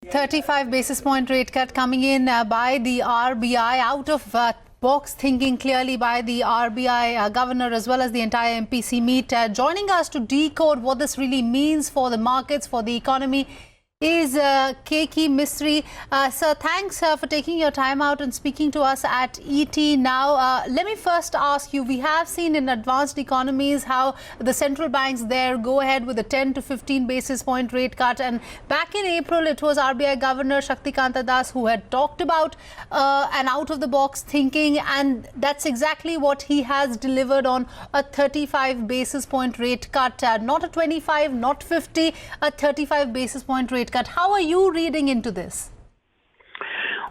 35 basis point rate cut coming in by the RBI, out of box thinking clearly by the RBI governor as well as the entire MPC meet. Joining us to decode what this really means for the markets, for the economy, is Keki Mistry. Sir, thanks for taking your time out and speaking to us at ET now. Let me first ask you, we have seen in advanced economies how the central banks there go ahead with a 10 to 15 basis point rate cut. And back in April, it was RBI Governor Shaktikanta Das who had talked about an out-of-the-box thinking. And that's exactly what he has delivered on, a 35 basis point rate cut. Not a 25, not 50, a 35 basis point rate cut. How are you reading into this?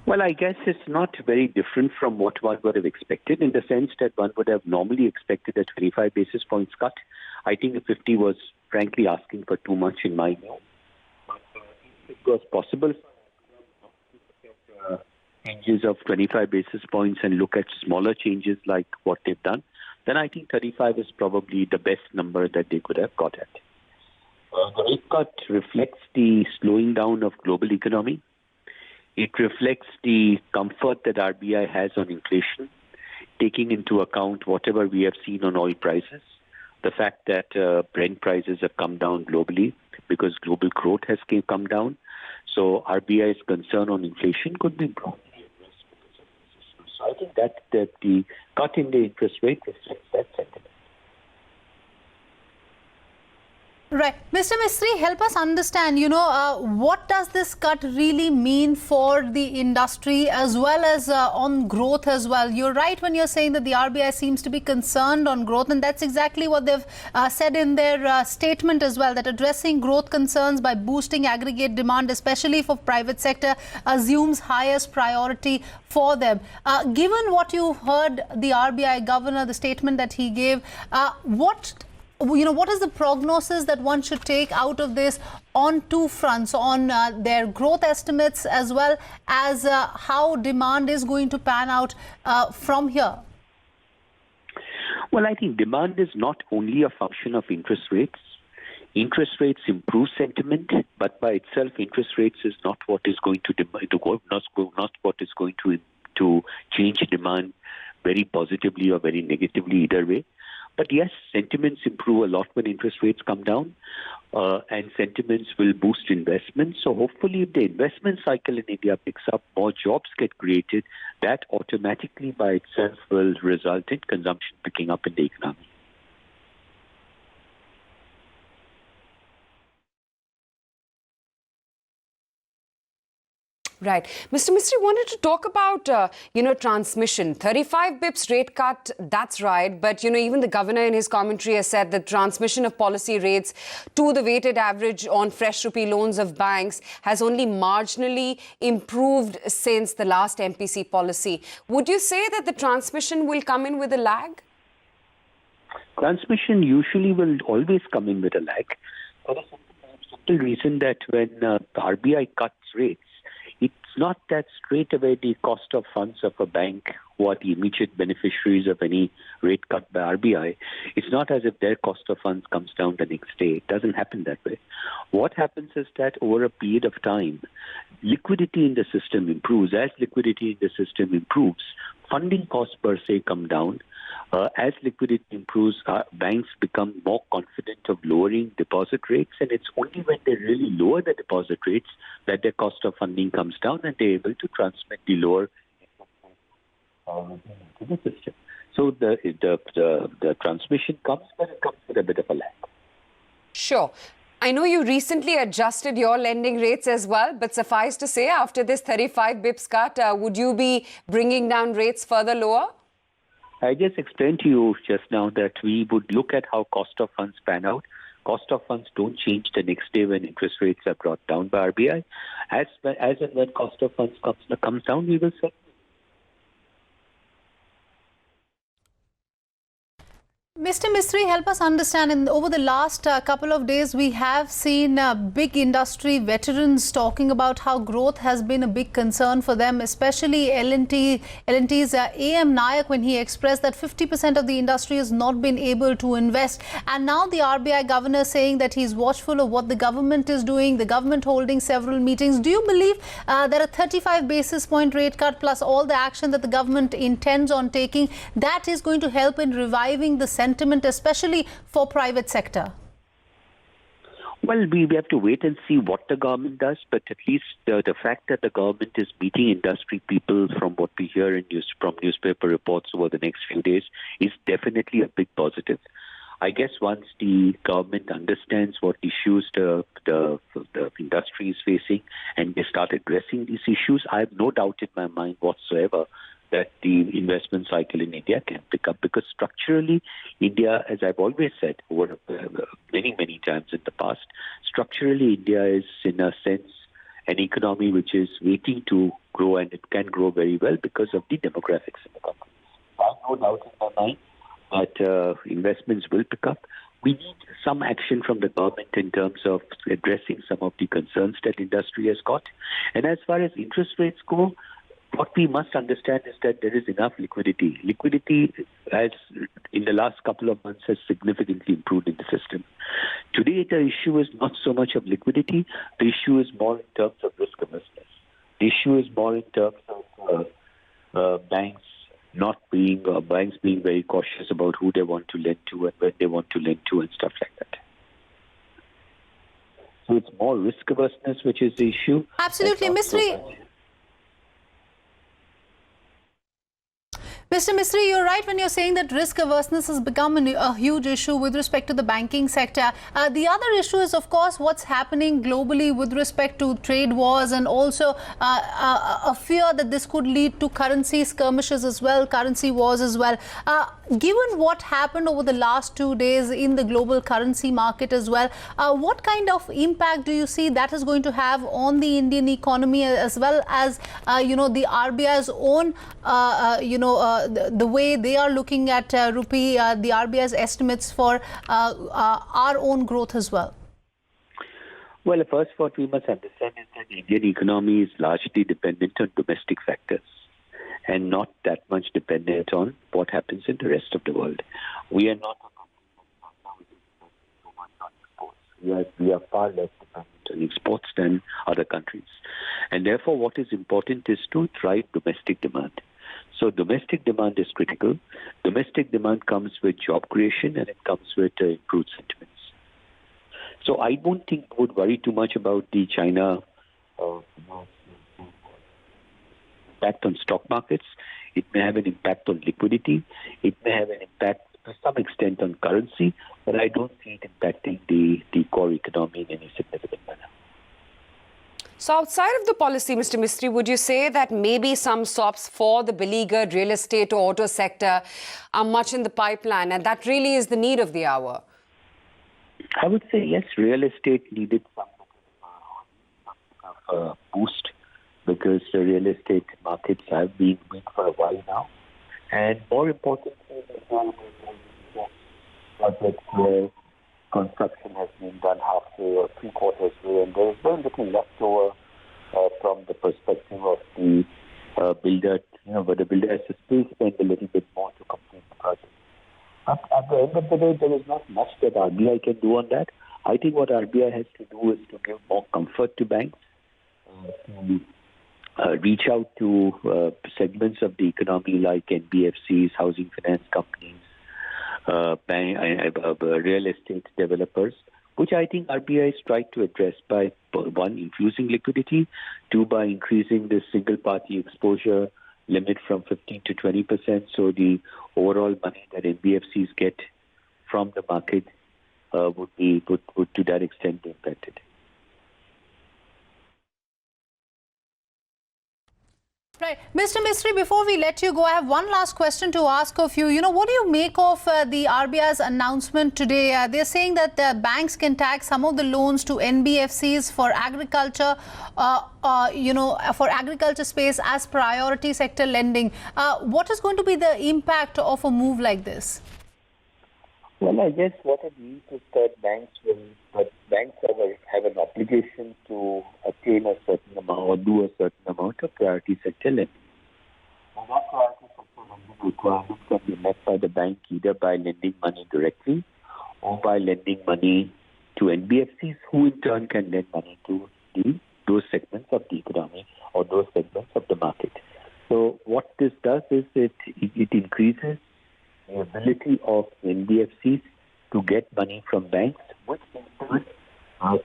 Well, I guess it's not very different from what one would have expected, in the sense that one would have normally expected a 25 basis points cut. I think the 50 was frankly asking for too much in my view. But if it was possible changes of 25 basis points and look at smaller changes like what they've done, then I think 35 is probably the best number that they could have got at. The rate cut reflects the slowing down of global economy. It reflects the comfort that RBI has on inflation, taking into account whatever we have seen on oil prices, the fact that Brent prices have come down globally because global growth has come down. So RBI's concern on inflation could be broadly addressed because of this issue. So I think that the cut in the interest rate reflects that sentiment. Right. Mr. Mistry, help us understand, what does this cut really mean for the industry as well as on growth as well? You're right when you're saying that the RBI seems to be concerned on growth, and that's exactly what they've said in their statement as well, that addressing growth concerns by boosting aggregate demand, especially for private sector, assumes highest priority for them. Given what you heard the RBI governor, the statement that he gave, what is the prognosis that one should take out of this on two fronts, on their growth estimates as well as how demand is going to pan out from here? Well, I think demand is not only a function of interest rates. Interest rates improve sentiment, but by itself, interest rates is not what is going to not what is going to change demand very positively or very negatively either way. But yes, sentiments improve a lot when interest rates come down, and sentiments will boost investments. So hopefully if the investment cycle in India picks up, more jobs get created, that automatically by itself will result in consumption picking up in the economy. Right. Mr. Mistry, wanted to talk about, transmission. 35 bips rate cut, that's right. But, even the governor in his commentary has said that transmission of policy rates to the weighted average on fresh rupee loans of banks has only marginally improved since the last MPC policy. Would you say that the transmission will come in with a lag? Transmission usually will always come in with a lag for the simple reason that when the RBI cuts rates, it's not that straight away the cost of funds of a bank who are the immediate beneficiaries of any rate cut by RBI. It's not as if their cost of funds comes down the next day. It doesn't happen that way. What happens is that over a period of time, liquidity in the system improves. As liquidity in the system improves, funding costs per se come down. As liquidity improves, banks become more confident of lowering deposit rates, and it's only when they really lower the deposit rates that their cost of funding comes down and they're able to transmit the lower to the system. So the transmission comes, but it comes with a bit of a lag. Sure. I know you recently adjusted your lending rates as well, but suffice to say, after this 35 bips cut, would you be bringing down rates further lower? I just explained to you just now that we would look at how cost of funds pan out. Cost of funds don't change the next day when interest rates are brought down by RBI. As and when cost of funds comes down, we will say. Mr. Mistry, help us understand. Over the last couple of days, we have seen big industry veterans talking about how growth has been a big concern for them, especially L&T's A.M. Nayak, when he expressed that 50% of the industry has not been able to invest. And now the RBI governor saying that he's watchful of what the government is doing, the government holding several meetings. Do you believe that a 35 basis point rate cut plus all the action that the government intends on taking, that is going to help in reviving the sentiment, especially for private sector? Well, we have to wait and see what the government does, but at least the fact that the government is meeting industry people, from what we hear from newspaper reports over the next few days, is definitely a big positive. I guess once the government understands what issues the industry is facing and they start addressing these issues, I have no doubt in my mind whatsoever that the investment cycle in India can pick up, because structurally, India, as I've always said over many times in the past, structurally India is, in a sense, an economy which is waiting to grow, and it can grow very well because of the demographics in the country. I have no doubt in my mind that investments will pick up. We need some action from the government in terms of addressing some of the concerns that industry has got. And as far as interest rates go, what we must understand is that there is enough liquidity. Liquidity, as in the last couple of months, has significantly improved in the system. Today, the issue is not so much of liquidity. The issue is more in terms of risk averseness. The issue is more in terms of banks being very cautious about who they want to lend to and when they want to lend to and stuff like that. So it's more risk averseness which is the issue. Absolutely, Mr. Mistry, you're right when you're saying that risk averseness has become a huge issue with respect to the banking sector. The other issue is, of course, what's happening globally with respect to trade wars, and also a fear that this could lead to currency skirmishes as well, currency wars as well. Given what happened over the last 2 days in the global currency market as well, what kind of impact do you see that is going to have on the Indian economy, as well as, the RBI's own, the way they are looking at rupee, the RBI's estimates for our own growth as well? Well, first, what we must understand is that the Indian economy is largely dependent on domestic factors and not that much dependent on what happens in the rest of the world. We are not we are far less dependent on exports than other countries. And therefore, what is important is to drive domestic demand. So domestic demand is critical. Domestic demand comes with job creation, and it comes with improved sentiments. So I don't think we would worry too much about the China impact on stock markets. It may have an impact on liquidity. It may have an impact to some extent on currency, but I don't see it impacting the core economy in any significant manner. So outside of the policy, Mr. Mistry, would you say that maybe some SOPs for the beleaguered real estate or auto sector are much in the pipeline, and that really is the need of the hour? I would say yes, real estate needed some boost, because the real estate markets have been weak for a while now. And more importantly, projects where construction has been done halfway or three-quarters way, and there is very little left over from the perspective of the builder, where the builder has to still spend a little bit more to complete the project. At the end of the day, there is not much that RBI can do on that. I think what RBI has to do is to give more comfort to banks, to reach out to segments of the economy like NBFCs, housing finance companies, real estate developers, which I think RBI has tried to address by, one, infusing liquidity, two, by increasing the single-party exposure limit from 15% to 20%, so the overall money that NBFCs get from the market would to that extent be impacted. Right. Mr. Mistry, before we let you go, I have one last question to ask of you. What do you make of the RBI's announcement today? They're saying that banks can tag some of the loans to NBFCs for agriculture, for agriculture space as priority sector lending. What is going to be the impact of a move like this? Well, I guess what it means is that banks have an obligation to attain a certain amount or do a certain amount of priority sector lending. Now, that priority sector lending requirement can be met by the bank either by lending money directly or by lending money to NBFCs, who in turn can lend money to those segments of the economy or those segments of the market. So what this does is it increases the ability of NBFCs to get money from banks, which in turn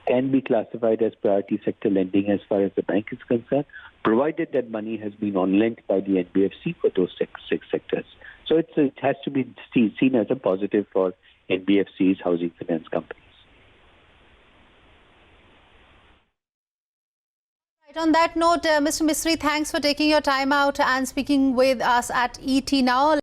can be classified as priority sector lending as far as the bank is concerned, provided that money has been on-lent by the NBFC for those six sectors. So it has to be seen as a positive for NBFCs, housing finance companies. Right, on that note, Mr. Mistry, thanks for taking your time out and speaking with us at ET Now.